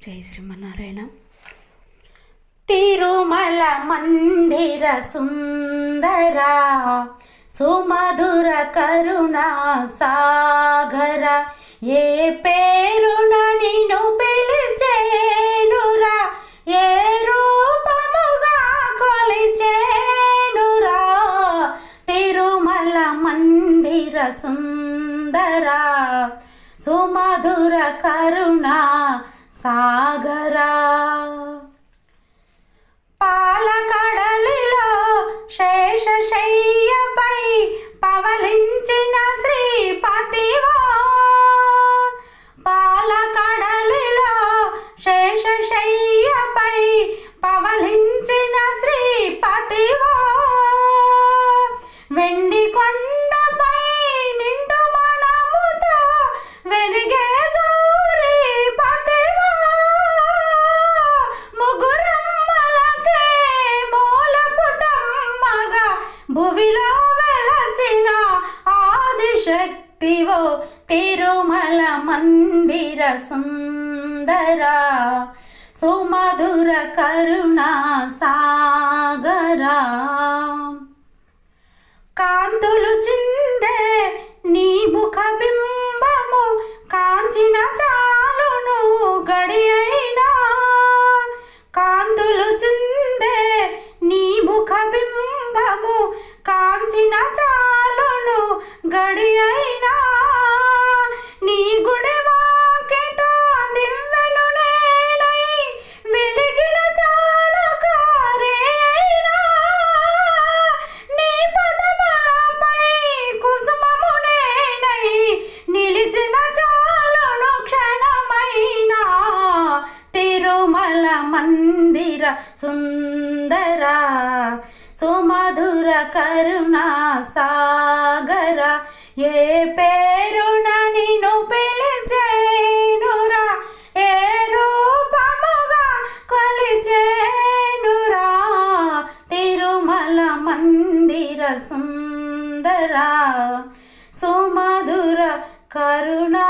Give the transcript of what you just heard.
జై శ్రీమన్నారాయణ. తిరుమల మందిర సుందర సుమధుర కరుణా సాగర, ఏ పేరున నిన్ను పిలిచేనురా, ఏ రూపముగా కొలిచేనురా. తిరుమల మందిర సుందర సుమధుర కరుణా సాగరా. పాలకడలిలో శేషశయ్యపై పవలించిన శ్రీపతివా, పాలకడలిలో శేషశయ్యపై పవలించిన శ్రీపతివా, వెండి కొండపై నిండు మనముతో వెలిగే గౌరీపతివా, ముగురమ్మలకే మూలపుటమ్మగా భువిలో వెలసిన ఆదిశక్తివో. తిరుమల మందిర సుందర సుమధుర కరుణా సాగరా. కాంతులు చిందే నీ ముఖ బింబము కాంచిన చాలును గడి అయినా, కాంతులు చిందే నీ ముఖ బింబము కాంచిన చాలును గడి అయినా, నీ గుడి వాకిట దివ్వెను నేనై వెలిగిన చాలు కారే అయినా, నీ పదములపై కుసుమము నేనై నిలిచిన చాలును క్షణమైనా. తిరుమల మందిర సుందర సుమధుర కరుణా సాగర, ఏ పేరున నిన్ను పిలిచేనురా, ఏ రూపముగా కొలిచేనురా. తిరుమల మందిర సుందర సుమధుర కరుణా